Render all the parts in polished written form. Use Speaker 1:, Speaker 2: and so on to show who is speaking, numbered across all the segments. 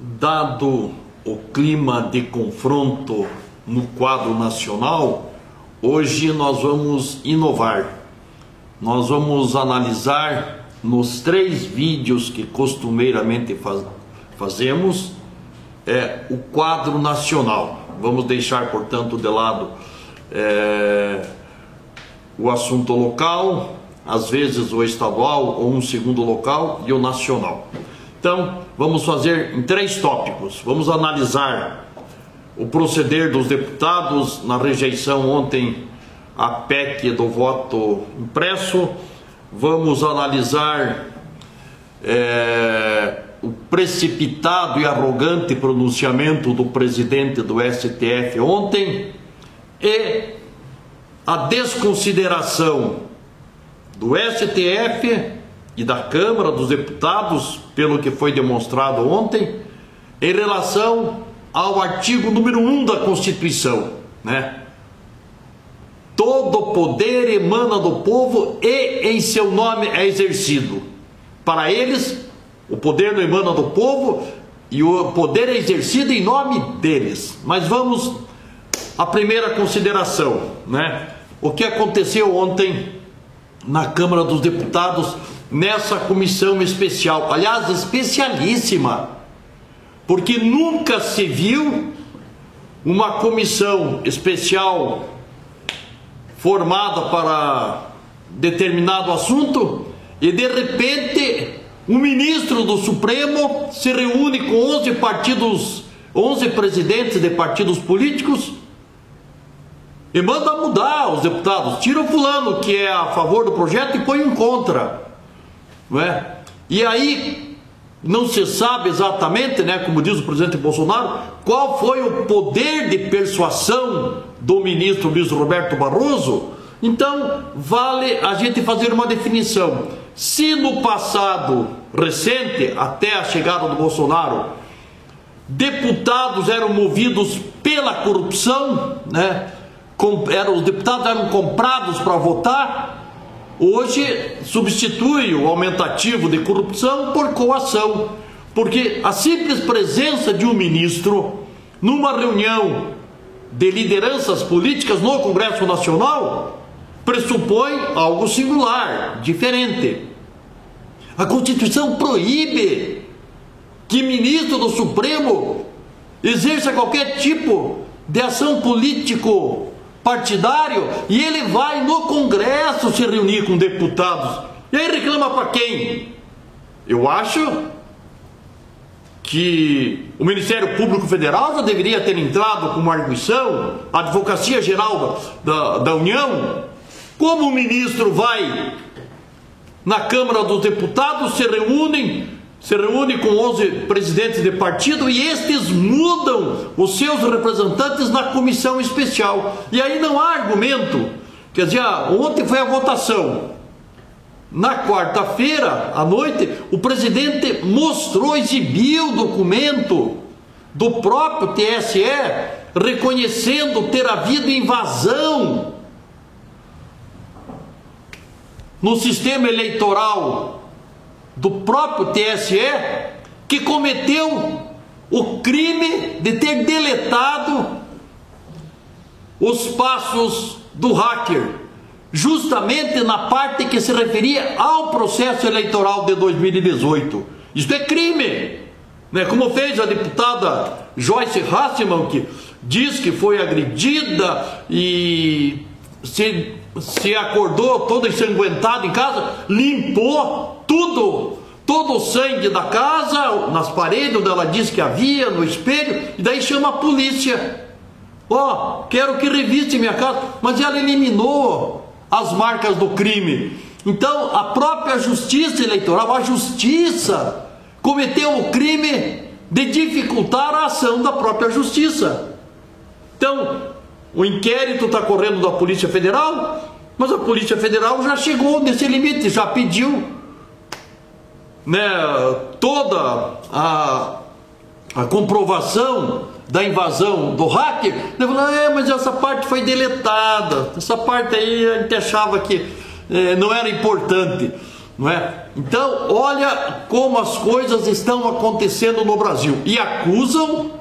Speaker 1: Dado o clima de confronto no quadro nacional, hoje nós vamos inovar. Nós vamos analisar nos 3 vídeos que costumeiramente fazemos o quadro nacional. Vamos deixar, portanto, de lado o assunto local, às vezes o estadual ou um segundo local, e o nacional. Então, vamos fazer em 3 tópicos. Vamos analisar o proceder dos deputados na rejeição ontem à PEC do voto impresso. Vamos analisar o precipitado e arrogante pronunciamento do presidente do STF ontem e a desconsideração do STF e da Câmara dos Deputados, pelo que foi demonstrado ontem, em relação ao artigo número 1 da Constituição, né? Todo poder emana do povo e em seu nome é exercido. Para eles, o poder não emana do povo e o poder é exercido em nome deles. Mas vamos à primeira consideração, né? O que aconteceu ontem na Câmara dos Deputados nessa comissão especial, aliás, especialíssima, porque nunca se viu uma comissão especial formada para determinado assunto e de repente o ministro do Supremo se reúne com 11 presidentes de partidos políticos e manda mudar os deputados, tira o fulano que é a favor do projeto e põe um contra, não é? E aí não se sabe exatamente, né, como diz o presidente Bolsonaro, qual foi o poder de persuasão do ministro Luiz Roberto Barroso. Então vale a gente fazer uma definição. Se no passado recente, até a chegada do Bolsonaro, deputados eram movidos pela corrupção, né? Os deputados eram comprados para votar, hoje substitui o aumentativo de corrupção por coação, porque a simples presença de um ministro numa reunião de lideranças políticas no Congresso Nacional pressupõe algo singular, diferente. A Constituição proíbe que ministro do Supremo exerça qualquer tipo de ação político partidário e ele vai no Congresso se reunir com deputados. E aí reclama para quem? Eu acho que o Ministério Público Federal já deveria ter entrado com uma arguição, a Advocacia Geral da União. Como o ministro vai na Câmara dos Deputados, se reúne com 11 presidentes de partido e estes mudam os seus representantes na comissão especial. E aí não há argumento. Quer dizer, ontem foi a votação. Na quarta-feira, à noite, o presidente exibiu o documento do próprio TSE, reconhecendo ter havido invasão no sistema eleitoral do próprio TSE, que cometeu o crime de ter deletado os passos do hacker, justamente na parte que se referia ao processo eleitoral de 2018. Isso é crime, né? Como fez a deputada Joyce Hasselmann, que diz que foi agredida e se acordou toda ensanguentada em casa, limpou todo o sangue da casa, nas paredes onde ela disse que havia, no espelho, e daí chama a polícia. Quero que reviste minha casa, mas ela eliminou as marcas do crime. Então a própria justiça eleitoral, a justiça, cometeu o crime de dificultar a ação da própria justiça. Então o inquérito está correndo da Polícia Federal, mas a Polícia Federal já chegou nesse limite, já pediu, né, toda a comprovação da invasão do hacker. Ele falou, mas essa parte foi deletada, essa parte aí a gente achava que não era importante. não é? Então, olha como as coisas estão acontecendo no Brasil. E acusam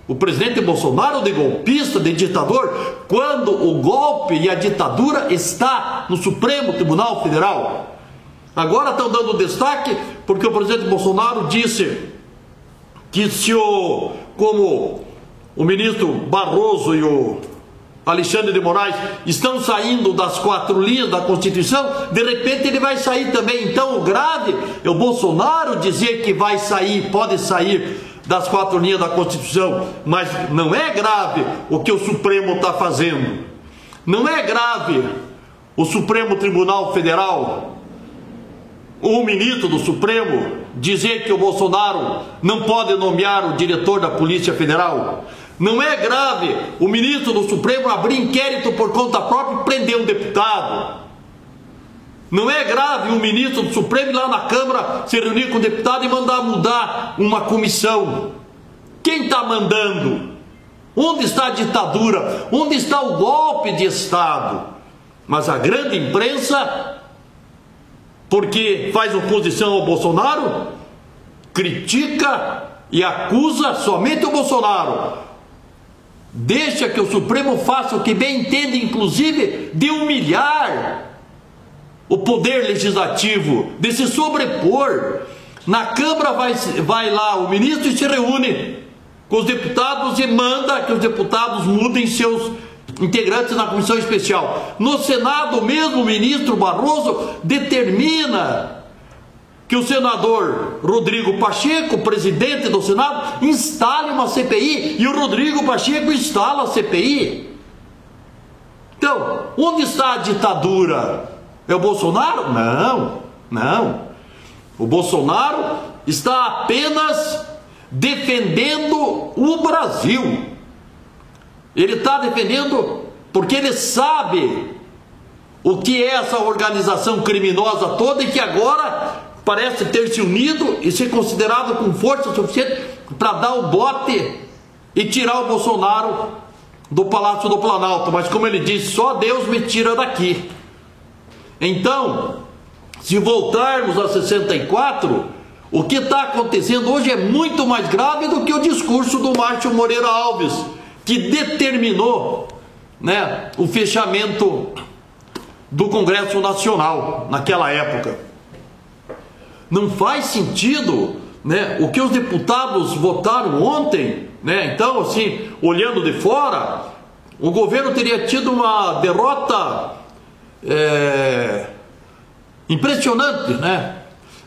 Speaker 1: o presidente Bolsonaro de golpista, de ditador, quando o golpe e a ditadura está no Supremo Tribunal Federal. Agora estão dando destaque porque o presidente Bolsonaro disse que como o ministro Barroso e o Alexandre de Moraes estão saindo das 4 linhas da Constituição, de repente ele vai sair também. Então o grave é o Bolsonaro dizer que vai sair, pode sair das 4 linhas da Constituição, mas não é grave o que o Supremo está fazendo. Não é grave o Supremo Tribunal Federal, o ministro do Supremo, dizer que o Bolsonaro não pode nomear o diretor da Polícia Federal. Não é grave o ministro do Supremo abrir inquérito por conta própria e prender um deputado. Não é grave o ministro do Supremo ir lá na Câmara se reunir com o deputado e mandar mudar uma comissão. Quem está mandando? Onde está a ditadura? Onde está o golpe de Estado? Mas a grande imprensa, porque faz oposição ao Bolsonaro, critica e acusa somente o Bolsonaro. Deixa que o Supremo faça o que bem entende, inclusive de humilhar o poder legislativo, de se sobrepor. Na Câmara vai lá o ministro e se reúne com os deputados e manda que os deputados mudem seus integrantes na comissão especial. No Senado, mesmo o ministro Barroso determina que o senador Rodrigo Pacheco, presidente do Senado, instale uma CPI, e o Rodrigo Pacheco instala a CPI. Então, onde está a ditadura? É o Bolsonaro? Não. O Bolsonaro está apenas defendendo o Brasil. Ele está defendendo porque ele sabe o que é essa organização criminosa toda e que agora parece ter se unido e ser considerado com força suficiente para dar o bote e tirar o Bolsonaro do Palácio do Planalto. Mas como ele disse, só Deus me tira daqui. Então, se voltarmos a 64, o que está acontecendo hoje é muito mais grave do que o discurso do Márcio Moreira Alves, que determinou, né, o fechamento do Congresso Nacional naquela época. Não faz sentido, né, o que os deputados votaram ontem, né? Então, assim, olhando de fora, o governo teria tido uma derrota impressionante, né?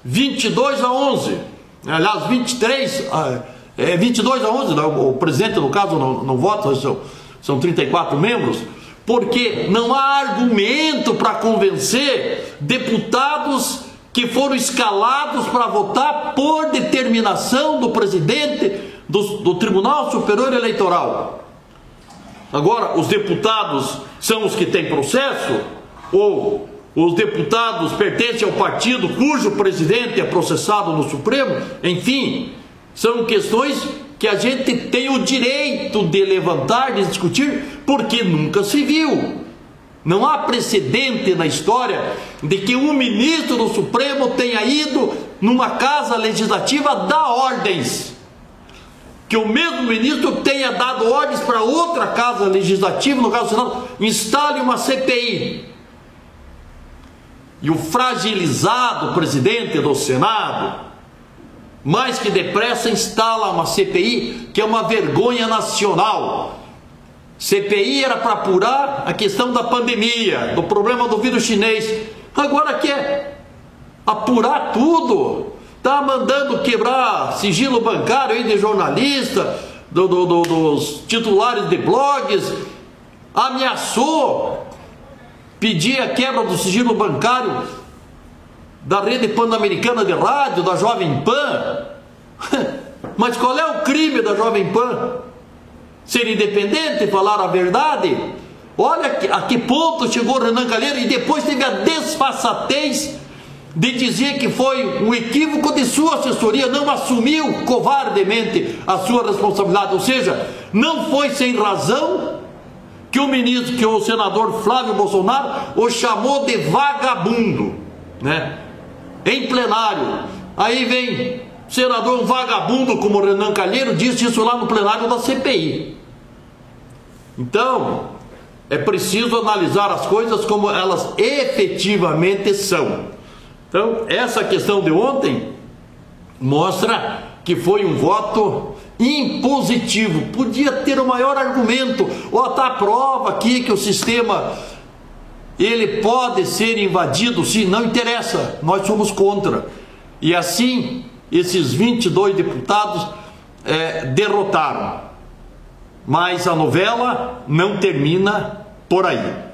Speaker 1: 22-11, aliás, 22-11, o presidente, no caso, não vota, são 34 membros, porque não há argumento para convencer deputados que foram escalados para votar por determinação do presidente do Tribunal Superior Eleitoral. Agora, os deputados são os que têm processo, ou os deputados pertencem ao partido cujo presidente é processado no Supremo? Enfim, são questões que a gente tem o direito de levantar, de discutir, porque nunca se viu. Não há precedente na história de que um ministro do Supremo tenha ido numa casa legislativa dar ordens. Que o mesmo ministro tenha dado ordens para outra casa legislativa, no caso do Senado, instale uma CPI. E o fragilizado presidente do Senado, mais que depressa, instala uma CPI, que é uma vergonha nacional. CPI era para apurar a questão da pandemia, do problema do vírus chinês. Agora quer apurar tudo. Está mandando quebrar sigilo bancário aí de jornalista, dos titulares de blogs. Ameaçou pedir a quebra do sigilo bancário da rede pan-americana de rádio, da Jovem Pan. Mas qual é o crime da Jovem Pan? Ser independente, falar a verdade? Olha a que ponto chegou Renan Calheiros, e depois teve a desfaçatez de dizer que foi um equívoco de sua assessoria, não assumiu covardemente a sua responsabilidade. Ou seja, não foi sem razão que o senador Flávio Bolsonaro o chamou de vagabundo, né? em plenário. Aí vem senador, um vagabundo como Renan Calheiro, disse isso lá no plenário da CPI. Então, é preciso analisar as coisas como elas efetivamente são. Então, essa questão de ontem mostra que foi um voto impositivo. Podia ter o maior argumento, ou tá a prova aqui que o sistema ele pode ser invadido, sim, não interessa, nós somos contra. E assim, esses 22 deputados derrotaram. Mas a novela não termina por aí.